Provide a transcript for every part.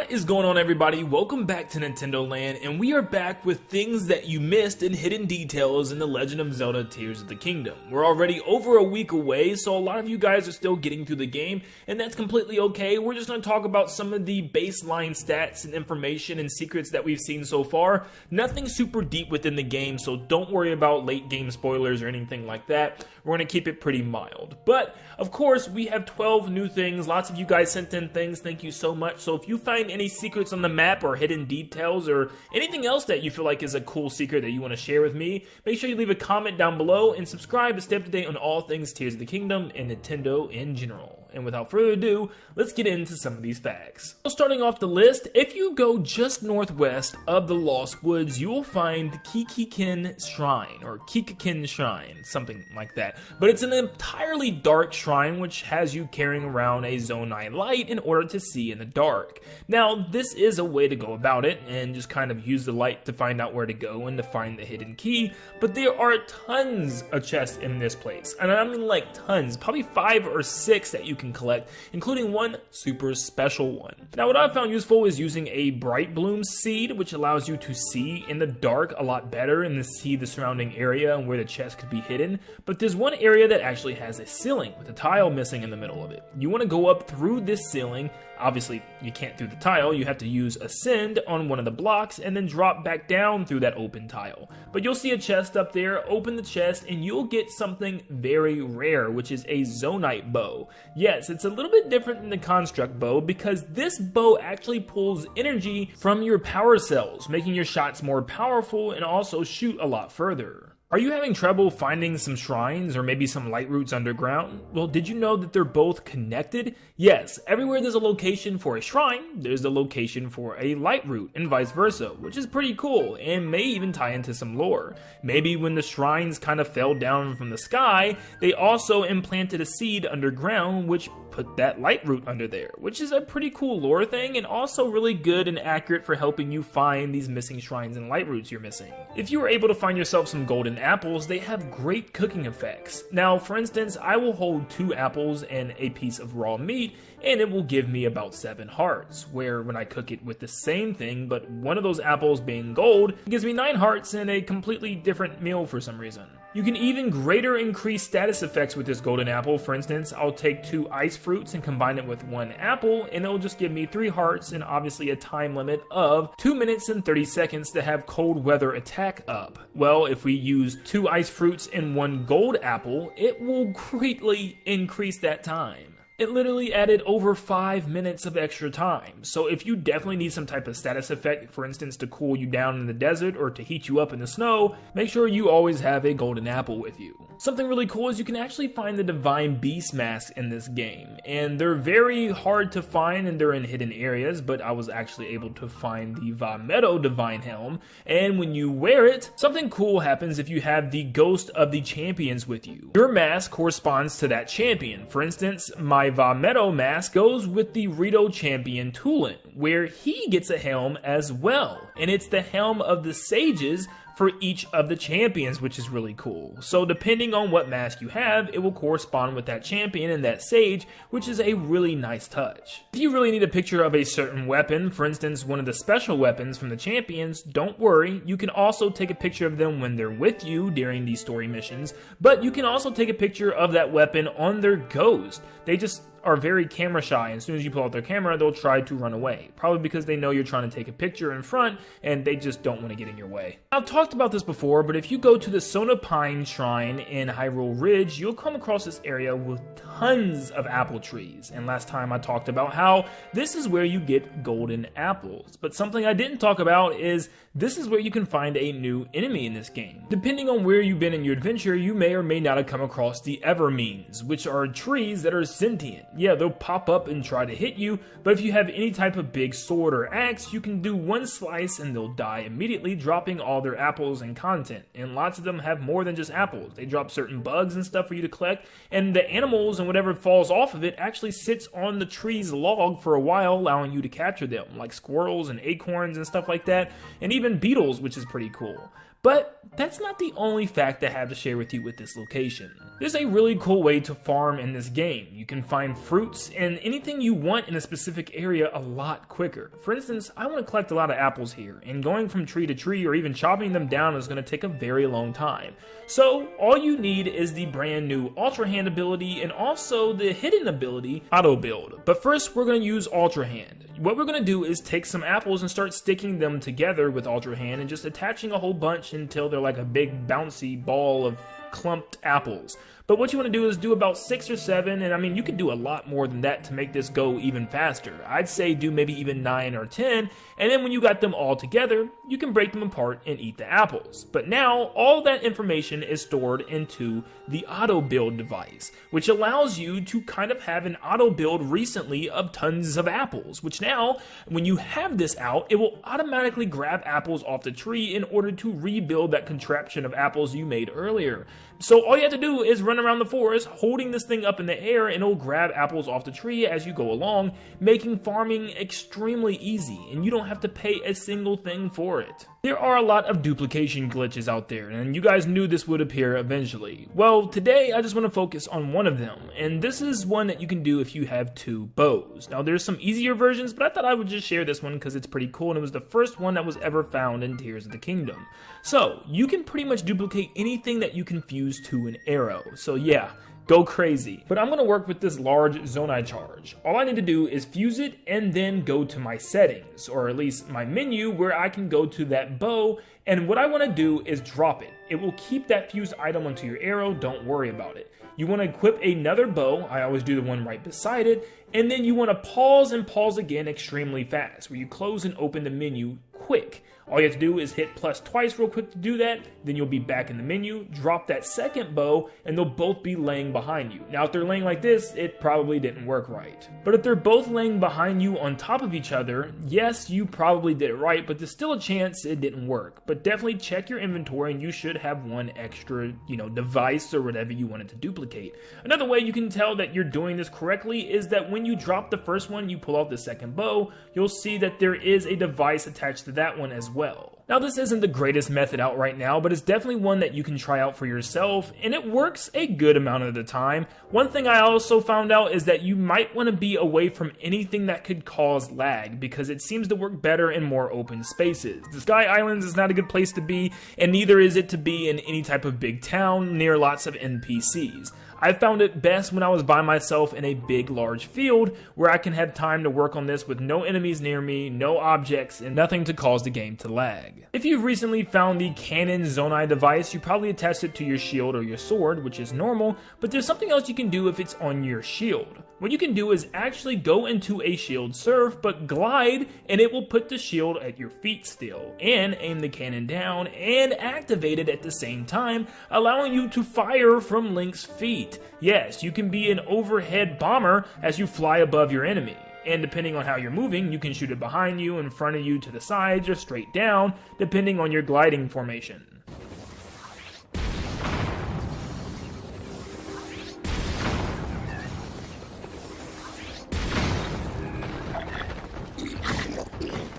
What is going on, everybody? Welcome back to Nintendo Land, and we are back with things that you missed and hidden details in The Legend of Zelda Tears of the Kingdom. We're already over a week away, so a lot of you guys are still getting through the game, and that's completely okay. We're just going to talk about some of the baseline stats and information and secrets that we've seen so far. Nothing super deep within the game, so don't worry about late game spoilers or anything like that. We're going to keep it pretty mild. But, of course, we have 12 new things. Lots of you guys sent in things. Thank you so much. So if you find any secrets on the map or hidden details or anything else that you feel like is a cool secret that you want to share with me, make sure you leave a comment down below and subscribe to stay up to date on all things Tears of the Kingdom and Nintendo in general. And without further ado, let's get into some of these facts. So starting off the list, if you go just northwest of the Lost Woods, you will find Kikikin Shrine, or Kikakin Shrine, something like that. But it's an entirely dark shrine which has you carrying around a Zonai light in order to see in the dark. Now, this is a way to go about it, and just kind of use the light to find out where to go and to find the hidden key, but there are tons of chests in this place. And I mean like tons, probably 5 or 6 that you can collect, including one super special one. Now, what I found useful is using a Bright Bloom seed, which allows you to see in the dark a lot better and to see the surrounding area and where the chest could be hidden. But there's one area that actually has a ceiling with a tile missing in the middle of it. You want to go up through this ceiling. Obviously, you can't through the tile. You have to use Ascend on one of the blocks and then drop back down through that open tile. But you'll see a chest up there. Open the chest and you'll get something very rare, which is a Zonite bow. Yes, it's a little bit different than the Construct bow because this bow actually pulls energy from your power cells, making your shots more powerful and also shoot a lot further. Are you having trouble finding some shrines or maybe some light roots underground? Well, did you know that they're both connected? Yes, everywhere there's a location for a shrine, there's a location for a light root and vice versa, which is pretty cool and may even tie into some lore. Maybe when the shrines kind of fell down from the sky, they also implanted a seed underground which put that light root under there, which is a pretty cool lore thing and also really good and accurate for helping you find these missing shrines and light roots you're missing. If you were able to find yourself some golden apples, they have great cooking effects. Now, for instance, I will hold 2 apples and a piece of raw meat, and it will give me about 7 hearts, where when I cook it with the same thing, but one of those apples being gold, it gives me 9 hearts and a completely different meal for some reason. You can even greater increase status effects with this golden apple. For instance, I'll take 2 ice fruits and combine it with 1 apple, and it'll just give me 3 hearts and obviously a time limit of 2 minutes and 30 seconds to have cold weather attack up. Well, if we use 2 ice fruits and 1 gold apple, it will greatly increase that time. It literally added over 5 minutes of extra time. So if you definitely need some type of status effect, for instance to cool you down in the desert or to heat you up in the snow, make sure you always have a golden apple with you. Something really cool is you can actually find the Divine Beast mask in this game, and they're very hard to find and they're in hidden areas, but I was actually able to find the Vametto Divine Helm, and when you wear it, something cool happens if you have the Ghost of the Champions with you. Your mask corresponds to that champion. For instance, my Vametto mask goes with the Rito champion Tulin, where he gets a helm as well, and it's the helm of the sages for each of the champions, which is really cool. So depending on what mask you have, it will correspond with that champion and that sage, which is a really nice touch. If you really need a picture of a certain weapon, for instance one of the special weapons from the champions, don't worry, you can also take a picture of them when they're with you during these story missions, but you can also take a picture of that weapon on their ghost. They just are very camera shy, and as soon as you pull out their camera, they'll try to run away. Probably because they know you're trying to take a picture in front, and they just don't want to get in your way. I've talked about this before, but if you go to the Sona Pine Shrine in Hyrule Ridge, you'll come across this area with tons of apple trees. And last time I talked about how this is where you get golden apples. But something I didn't talk about is this is where you can find a new enemy in this game. Depending on where you've been in your adventure, you may or may not have come across the Evermeans, which are trees that are sentient. Yeah, they'll pop up and try to hit you, but if you have any type of big sword or axe, you can do 1 slice and they'll die immediately, dropping all their apples and content. And lots of them have more than just apples. They drop certain bugs and stuff for you to collect, and the animals and whatever falls off of it actually sits on the tree's log for a while, allowing you to capture them, like squirrels and acorns and stuff like that, and even beetles, which is pretty cool. But that's not the only fact I have to share with you with this location. There's a really cool way to farm in this game. You can find fruits and anything you want in a specific area a lot quicker. For instance, I want to collect a lot of apples here, and going from tree to tree or even chopping them down is going to take a very long time. So all you need is the brand new Ultra Hand ability and also the hidden ability Auto Build. But first we're going to use Ultra Hand. What we're going to do is take some apples and start sticking them together with Ultra Hand and just attaching a whole bunch until they're like a big bouncy ball of clumped apples. But what you want to do is do about 6 or 7, and I mean you can do a lot more than that to make this go even faster. I'd say do maybe even 9 or 10, and then when you got them all together, you can break them apart and eat the apples. But now all that information is stored into the auto build device, which allows you to kind of have an auto build recently of tons of apples, which now when you have this out, it will automatically grab apples off the tree in order to rebuild that contraption of apples you made earlier. So all you have to do is run around the forest holding this thing up in the air and it'll grab apples off the tree as you go along, making farming extremely easy, and you don't have to pay a single thing for it. There are a lot of duplication glitches out there, and you guys knew this would appear eventually. Well, today I just want to focus on one of them, and this is one that you can do if you have 2 bows. Now there's some easier versions, but I thought I would just share this one because it's pretty cool and it was the first one that was ever found in Tears of the Kingdom. So you can pretty much duplicate anything that you can fuse to an arrow. So yeah, go crazy. But I'm going to work with this large Zonai charge. All I need to do is fuse it and then go to my settings, or at least my menu, where I can go to that bow, and what I want to do is drop it. It will keep that fused item onto your arrow, don't worry about it. You want to equip another bow, I always do the one right beside it, and then you want to pause and pause again extremely fast, where you close and open the menu quick. All you have to do is hit plus twice real quick to do that, then you'll be back in the menu, drop that second bow, and they'll both be laying behind you. Now if they're laying like this, it probably didn't work right. But if they're both laying behind you on top of each other, yes, you probably did it right, but there's still a chance it didn't work. But definitely check your inventory and you should have one extra, device or whatever you wanted to duplicate. Another way you can tell that you're doing this correctly is that when you drop the first one, you pull out the second bow, you'll see that there is a device attached to that one as well. Now this isn't the greatest method out right now, but it's definitely one that you can try out for yourself, and it works a good amount of the time. One thing I also found out is that you might want to be away from anything that could cause lag, because it seems to work better in more open spaces. The Sky Islands is not a good place to be, and neither is it to be in any type of big town near lots of NPCs. I found it best when I was by myself in a big, large field where I can have time to work on this with no enemies near me, no objects, and nothing to cause the game to lag. If you've recently found the Canon Zonai device, you probably attached it to your shield or your sword, which is normal, but there's something else you can do if it's on your shield. What you can do is actually go into a shield surf, but glide, and it will put the shield at your feet still, and aim the cannon down, and activate it at the same time, allowing you to fire from Link's feet. Yes, you can be an overhead bomber as you fly above your enemy. And depending on how you're moving, you can shoot it behind you, in front of you, to the sides, or straight down, depending on your gliding formation.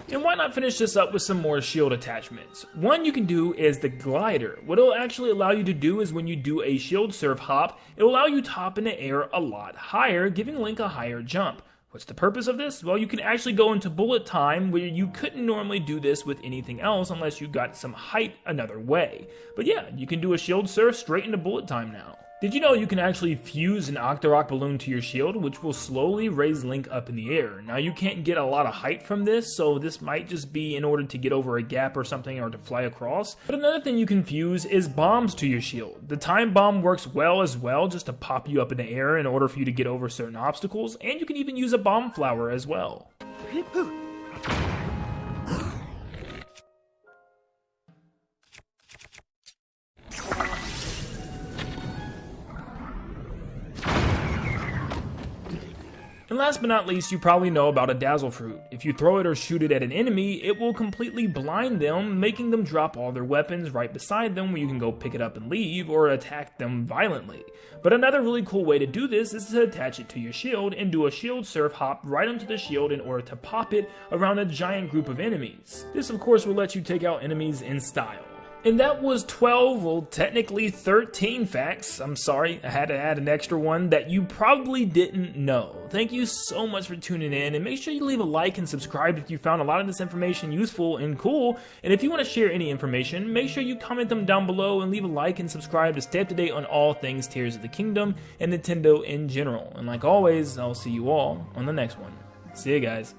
And why not finish this up with some more shield attachments? One you can do is the glider. What it'll actually allow you to do is when you do a shield surf hop, it will allow you to hop in the air a lot higher, giving Link a higher jump. What's the purpose of this? Well, you can actually go into bullet time where you couldn't normally do this with anything else unless you got some height another way. But yeah, you can do a shield surf straight into bullet time now. Did you know you can actually fuse an Octorok balloon to your shield, which will slowly raise Link up in the air? Now you can't get a lot of height from this, so this might just be in order to get over a gap or something or to fly across. But another thing you can fuse is bombs to your shield. The time bomb works well as well, just to pop you up in the air in order for you to get over certain obstacles, and you can even use a bomb flower as well. And last but not least, you probably know about a Dazzle Fruit. If you throw it or shoot it at an enemy, it will completely blind them, making them drop all their weapons right beside them where you can go pick it up and leave, or attack them violently. But another really cool way to do this is to attach it to your shield and do a shield surf hop right onto the shield in order to pop it around a giant group of enemies. This of course will let you take out enemies in style. And that was 12, well, technically 13 facts. I'm sorry, I had to add an extra one that you probably didn't know. Thank you so much for tuning in, and make sure you leave a like and subscribe if you found a lot of this information useful and cool. And if you want to share any information, make sure you comment them down below and leave a like and subscribe to stay up to date on all things Tears of the Kingdom and Nintendo in general. And like always, I'll see you all on the next one. See you guys.